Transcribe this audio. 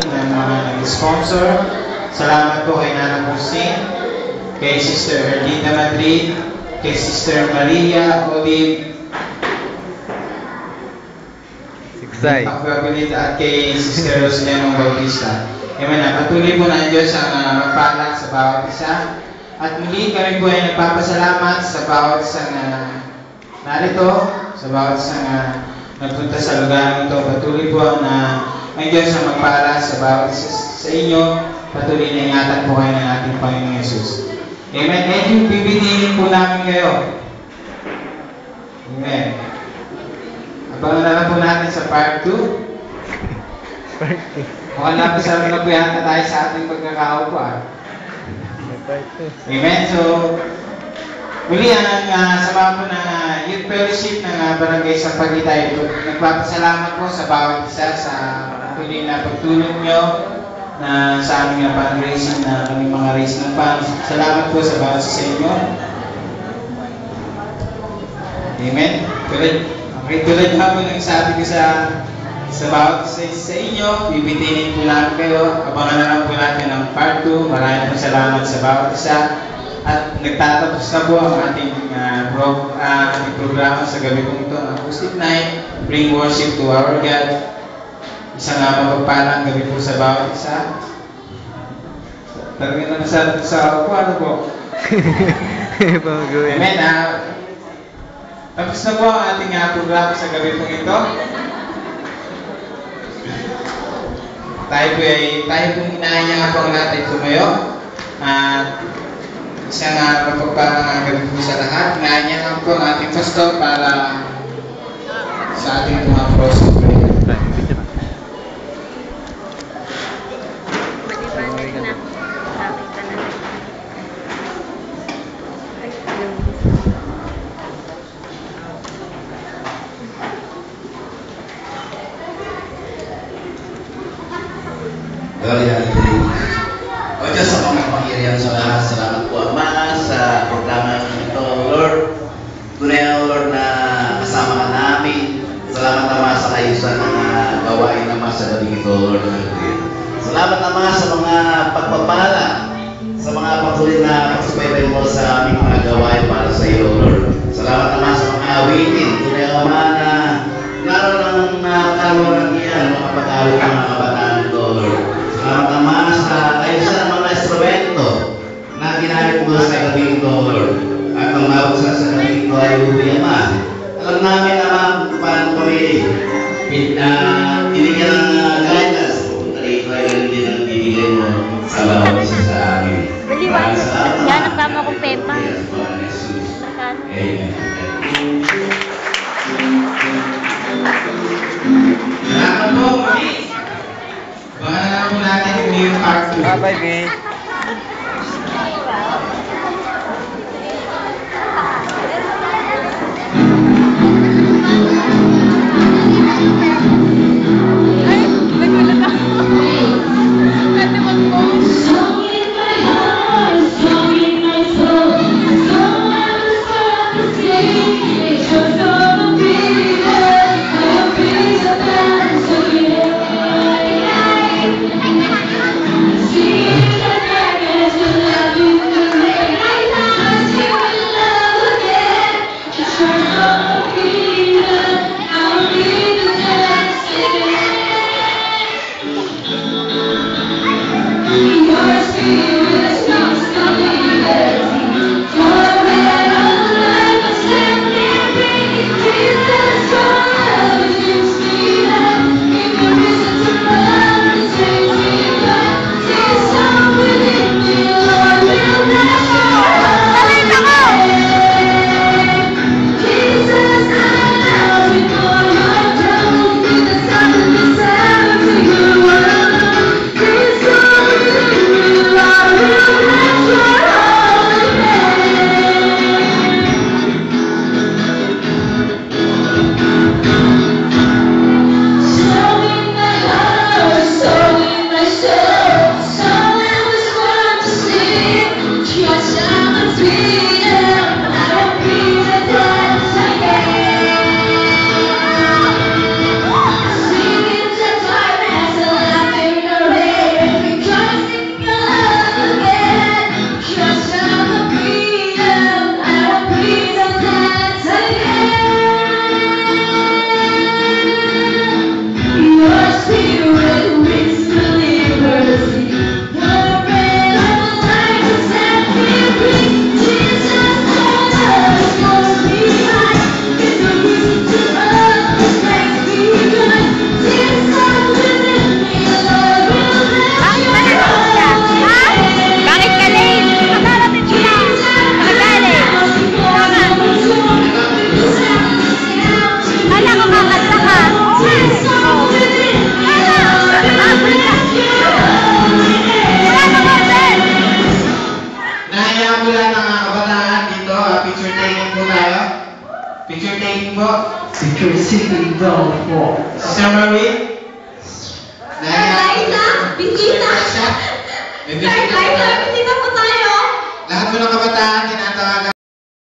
ng mga nag-sponsor. Salamat po kay Nana Pusing, kay Sister Erdita Madrid, kay Sister Maria Olive Siksay, at kay Sister Rosaliano Bautista. Amen. Patuloy po na Diyos ang magpalak sa bawat isa. At muli kami po ay nagpapasalamat sa bawat isang narito, sa bawat isang nagpunta sa lugar ito. Patuloy po ang Diyos ang magpalak sa bawat isa sa inyo. Patuloy na ingatan po kayo ng ating Panginoong Yesus. Amen. And yung bibigyan po namin kayo. Amen. Abangan na lang po natin sa part 2. Mukhang napasarap na po yata tayo sa ating pagkakaupo. Amen. So, muli ang sama po ng Youth Fellowship ng Barangay Sampaguita. Nagpapasalamat po sa bawat isa sa patuloy na pagtulong nyo na sa aming fundraising na kaming mga raise ng funds. Salamat po sa bawat isa sa inyo. Amen. Tulad nga po ng sabi ko sa bawat isa sa inyo, bibitinin po namin kayo. Abangan na lang po natin ang part 2. Maraming po salamat sa bawat isa. At nagtatapos na po ang ating programa sa gabi po ito, ang Acoustic Night, Bring Worship to Our God. Isang mapagpalang gabi po sa bawat isa. Talagang naman sa ano po? Amen. Tapos na po ang ating programa sa gabi po ito. Tayo po inaanyahan po natin tumayo. Isang mapagpalang gabi po sa lahat. Inaanyahan po ang ating pastor para sa ating mga process prayer. Gloria al Rey. O Diyos, sa pangkapangyarihan sa lahat, salamat po Ama sa programa ito, Lord. Tunay na Lord na kasama ka namin. Salamat Ama sa kayusan ng gawain Ama sa gabi ito, Lord. Salamat Ama sa mga pagpapala, sa mga patuloy na pagsubaybay mo sa aming mga gawain para sa iyo, Lord. Salamat Ama sa mga awitin. Tunay na Ama na naroon ng kaluwaran niyan, mga pag-awit ng mga kabataan ko, Lord. Salamat Ama sa ayusan ng mga instrumento na ginamit mo sa gabi ito, Lord. At ang mawag sa gabi ito ay uwi, Ama. Alam namin, Ama, kung paano kami binigyan ng guidance mo. Dito ay ganun din ang bibigay mo sa bawat isa sa amin. Maraming salamat. Yan, nagkama kong Pepa. Amen. Salamat po, muli. Abangan na lang po natin yung part 2. bye baby. Love daw po. Sister Marie? Liza, bisita. May Sir bisita Liza, ba? bisita po tayo. Lahat mo ng kabataan,